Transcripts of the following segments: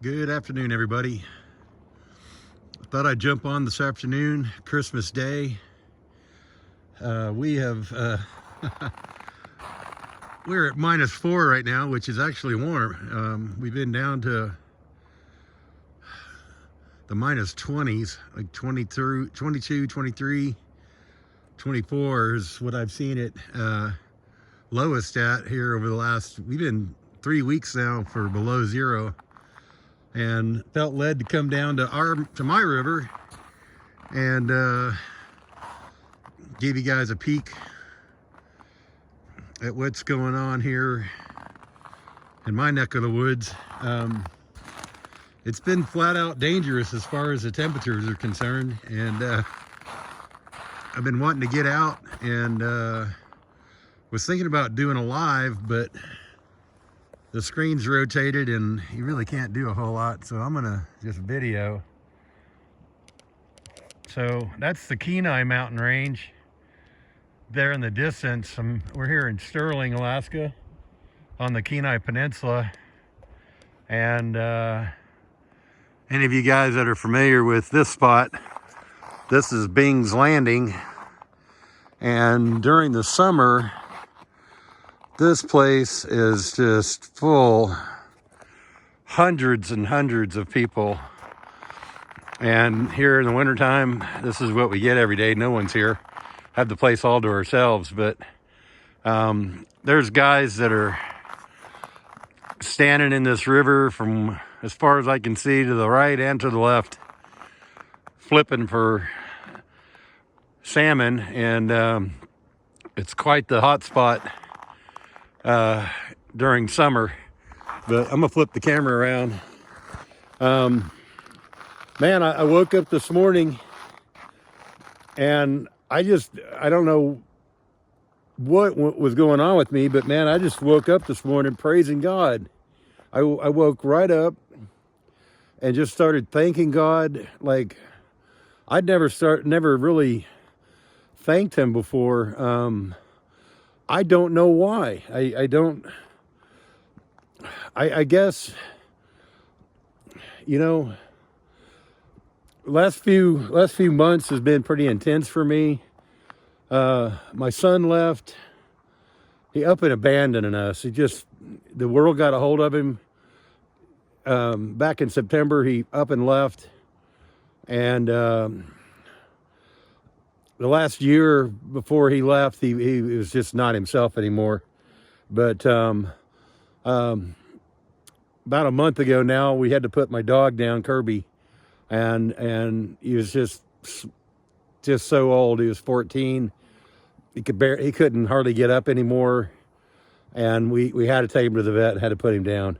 Good afternoon, everybody. I thought I'd jump on this afternoon, Christmas Day. We're at -4 right now, which is actually warm. We've been down to the -20s, like 22, 23, 24 is what I've seen it lowest at here over the last, we've been 3 weeks now for below zero. And felt led to come down to my river and give you guys a peek at what's going on here in my neck of the woods. It's been flat out dangerous as far as the temperatures are concerned, and I've been wanting to get out and was thinking about doing a live, but the screen's rotated and you really can't do a whole lot, so I'm gonna just video. So that's the Kenai mountain range there in the distance. We're here in Sterling, Alaska on the Kenai Peninsula, and any of you guys that are familiar with this spot, this is Bing's Landing, and during the summer this place is just full, hundreds and hundreds of people. And here in the wintertime, this is what we get every day. No one's here. Have the place all to ourselves, but there's guys that are standing in this river from as far as I can see to the right and to the left, flipping for salmon, and it's quite the hot spot during summer. But I'm gonna flip the camera around. Man, I woke up this morning and I don't know what was going on with me, but man, I just woke up this morning praising God. I woke right up and just started thanking God like I'd never really thanked him before. I don't know why. I guess, you know, last few months has been pretty intense for me. My son left. He up and abandoned us. The world got a hold of him. Back in September, he up and left. And the last year before he left, he was just not himself anymore. But about a month ago now, we had to put my dog down, Kirby, and he was just so old. He was 14. He couldn't hardly get up anymore, and we had to take him to the vet and had to put him down.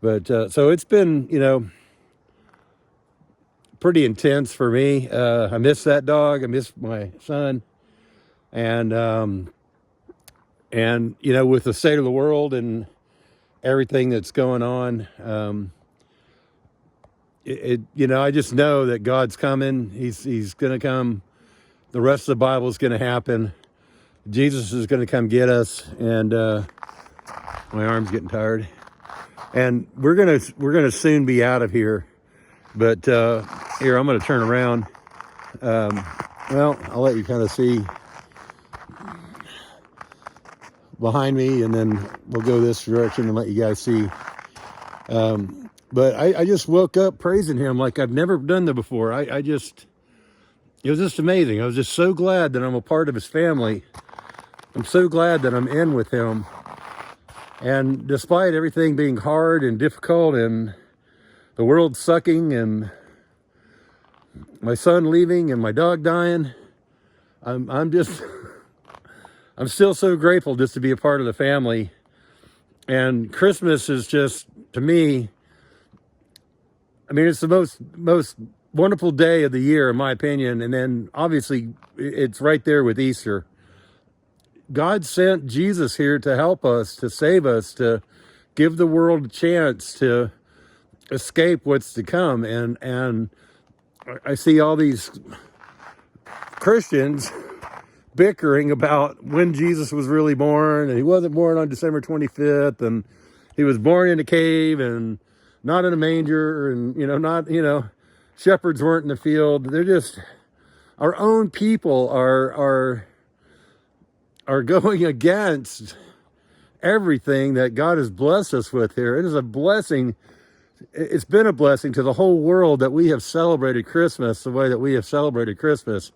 But so it's been, you know, pretty intense for me. I miss that dog. I miss my son, and you know, with the state of the world and everything that's going on, you know, I just know that God's coming. He's going to come. The rest of the Bible is going to happen. Jesus is going to come get us, and my arm's getting tired. And we're gonna soon be out of here. But here, I'm going to turn around. Well, I'll let you kind of see behind me, and then we'll go this direction and let you guys see. But I just woke up praising him like I've never done that before. It was just amazing. I was just so glad that I'm a part of his family. I'm so glad that I'm in with him. And despite everything being hard and difficult and the world sucking and my son leaving and my dog dying, I'm still so grateful just to be a part of the family. And Christmas is just, to me, I mean, it's the most wonderful day of the year, in my opinion. And then obviously it's right there with Easter. God sent Jesus here to help us, to save us, to give the world a chance to escape what's to come. And I see all these Christians bickering about when Jesus was really born, and he wasn't born on December 25th, and he was born in a cave, and not in a manger, and, not, shepherds weren't in the field. They're just, our own people are going against everything that God has blessed us with here. It is a blessing. It's been a blessing to the whole world that we have celebrated Christmas the way that we have celebrated Christmas.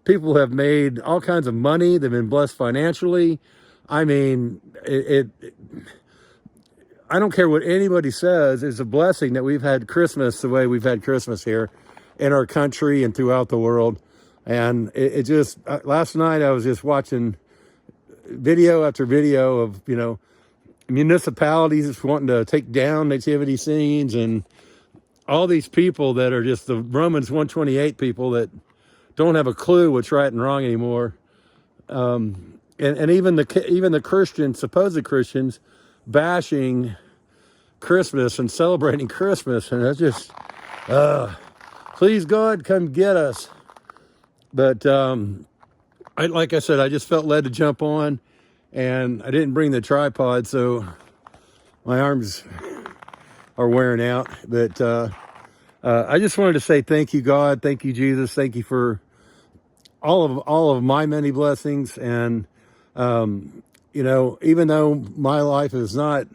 People have made all kinds of money. They've been blessed financially. I mean, I don't care what anybody says. It's a blessing that we've had Christmas the way we've had Christmas here in our country and throughout the world. And it just, last night I was just watching video after video of, municipalities wanting to take down nativity scenes, and all these people that are just the Romans 128 people that don't have a clue what's right and wrong anymore. And even the Christians, supposed Christians, bashing Christmas and celebrating Christmas. And that's just, please God, come get us. But like I said, I just felt led to jump on, and I didn't bring the tripod, so my arms are wearing out. But I just wanted to say thank you, God. Thank you, Jesus. Thank you for all of my many blessings. And, even though my life is not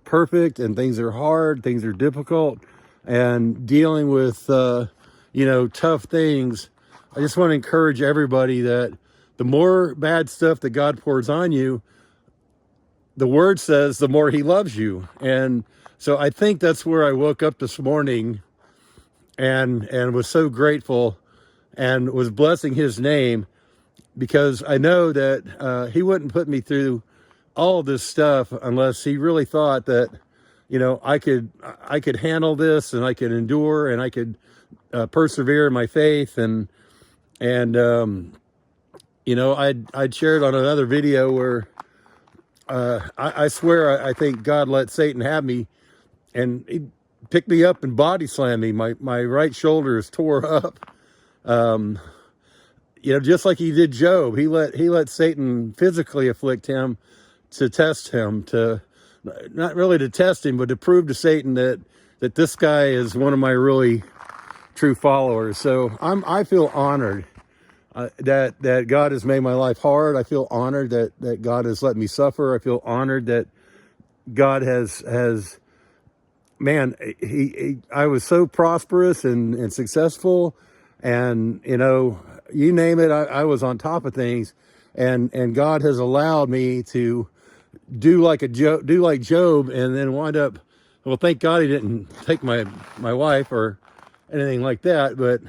perfect and things are hard, things are difficult, and dealing with, tough things, I just want to encourage everybody that the more bad stuff that God pours on you, the word says the more he loves you. And so I think that's where I woke up this morning and was so grateful and was blessing his name, because I know that he wouldn't put me through all of this stuff unless he really thought that, I could handle this, and I could endure, and I could persevere in my faith. I'd shared on another video where I swear I think God let Satan have me, and he picked me up and body slammed me. My right shoulder is tore up. Just like he did Job, he let Satan physically afflict him to test him, to not really to test him, but to prove to Satan that this guy is one of my really true followers. So I feel honored that God has made my life hard. I feel honored that God has let me suffer. I feel honored that God has I was so prosperous and successful, and you name it, I was on top of things, and God has allowed me to do like Job, and then wind up, well, thank God he didn't take my wife or anything like that, but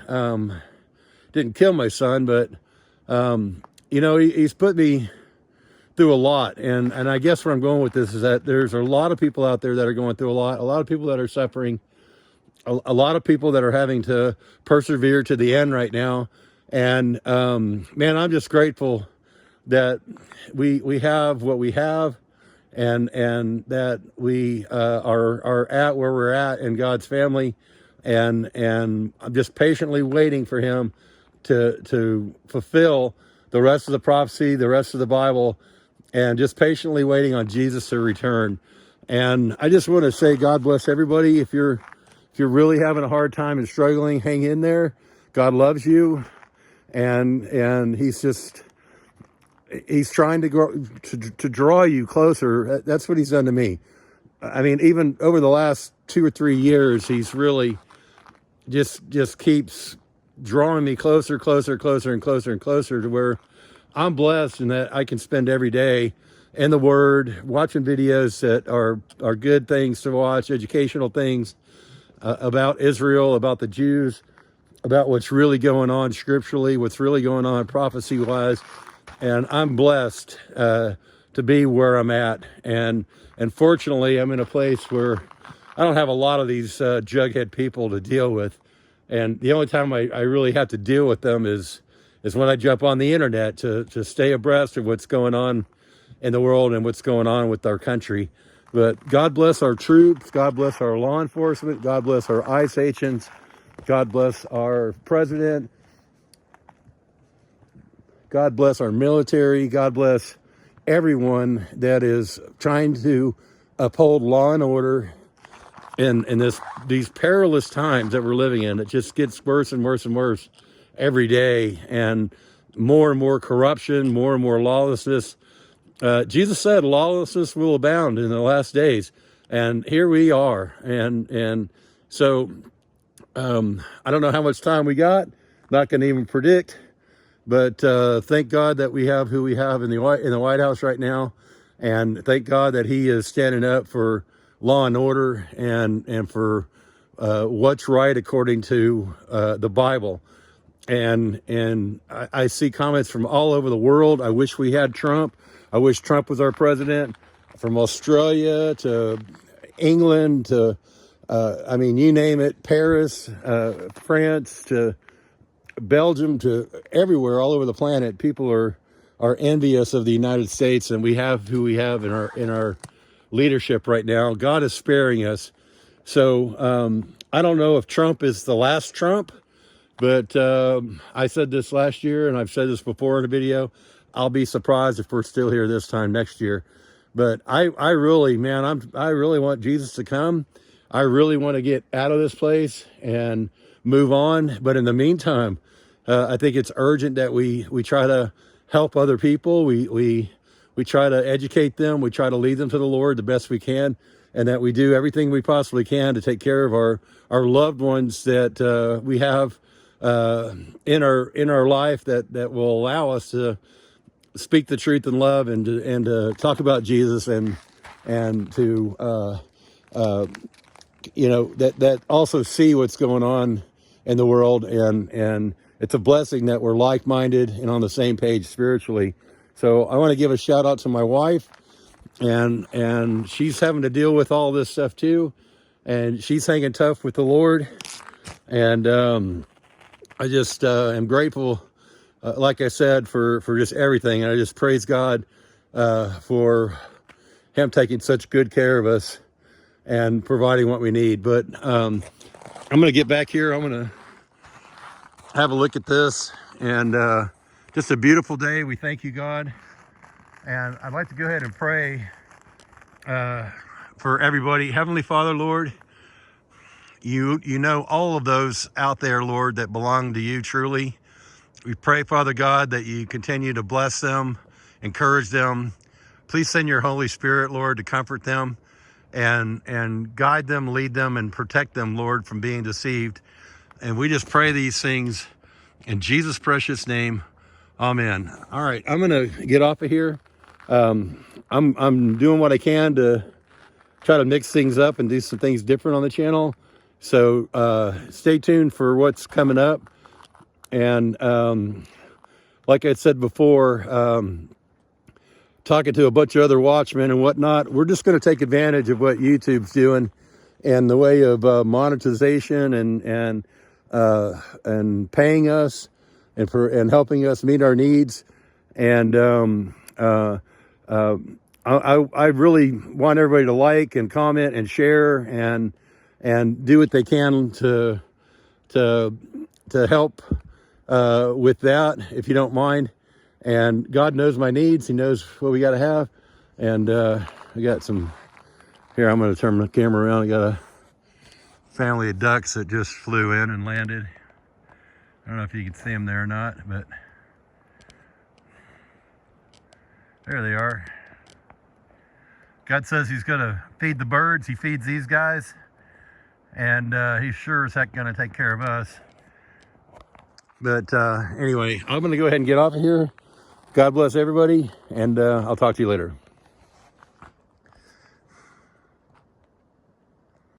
didn't kill my son, but he's put me through a lot. And I guess where I'm going with this is that there's a lot of people out there that are going through a lot of people that are suffering, a lot of people that are having to persevere to the end right now. And man, I'm just grateful that we have what we have, and that we are at where we're at in God's family, and I'm just patiently waiting for him to fulfill the rest of the prophecy, the rest of the Bible, and just patiently waiting on Jesus to return. And I just want to say, God bless everybody. If you're really having a hard time and struggling, hang in there. God loves you, and he's trying to draw you closer. That's what he's done to me. I mean, even over the last 2 or 3 years, he's really just keeps drawing me closer and closer to where I'm blessed, and that I can spend every day in the Word, watching videos that are good things to watch, educational things about Israel, about the Jews, about what's really going on scripturally, what's really going on prophecy-wise. And I'm blessed to be where I'm at. And fortunately, I'm in a place where I don't have a lot of these jughead people to deal with. And the only time I really have to deal with them is when I jump on the internet to stay abreast of what's going on in the world and what's going on with our country. But God bless our troops. God bless our law enforcement. God bless our ICE agents. God bless our president. God bless our military. God bless everyone that is trying to uphold law and order in these perilous times that we're living in. It just gets worse and worse and worse every day, and more corruption, more and more lawlessness. Jesus said lawlessness will abound in the last days, and here we are. And so I don't know how much time we got, not going to even predict, but thank God that we have who we have in the White House right now, and thank God that he is standing up for law and order, and for what's right according to the Bible. And I see comments from all over the world. I wish we had Trump. I wish Trump was our president. From Australia to England to I mean, you name it, Paris, France to Belgium to everywhere, all over the planet. People are envious of the United States, and we have who we have in our leadership right now. God is sparing us. So I don't know if Trump is the last Trump, but I said this last year, and I've said this before in a video. I'll be surprised if we're still here this time next year. But I really, man, I really want Jesus to come. I really want to get out of this place and move on. But in the meantime, I think it's urgent that we try to help other people. We try to educate them. We try to lead them to the Lord the best we can, and that we do everything we possibly can to take care of our loved ones that we have in our life, that will allow us to speak the truth in love, and to talk about Jesus, and to you know, that also see what's going on in the world, and it's a blessing that we're like-minded and on the same page spiritually. So I want to give a shout out to my wife, and she's having to deal with all this stuff too, and she's hanging tough with the Lord, and I just am grateful, like I said, for just everything. And I just praise God for him taking such good care of us and providing what we need. But I'm going to get back here. I'm going to have a look at this, and just a beautiful day. We thank you, God. And I'd like to go ahead and pray for everybody. Heavenly Father, Lord, you know all of those out there, Lord, that belong to you truly. We pray, Father God, that you continue to bless them, encourage them. Please send your Holy Spirit, Lord, to comfort them and guide them, lead them, and protect them, Lord, from being deceived. And we just pray these things in Jesus' precious name. Amen. All right, I'm gonna get off of here. I'm doing what I can to try to mix things up and do some things different on the channel. So stay tuned for what's coming up. And like I said before, talking to a bunch of other watchmen and whatnot, we're just going to take advantage of what YouTube's doing in the way of monetization and paying us and helping us meet our needs. And I really want everybody to like and comment and share and do what they can to help with that, if you don't mind. And God knows my needs. He knows what we got to have. And we got some here. I'm going to turn the camera around. I got a family of ducks that just flew in and landed. I don't know if you can see them there or not, but there they are. God says he's going to feed the birds. He feeds these guys, and he's sure as heck going to take care of us. But anyway, I'm going to go ahead and get off of here. God bless everybody, and I'll talk to you later.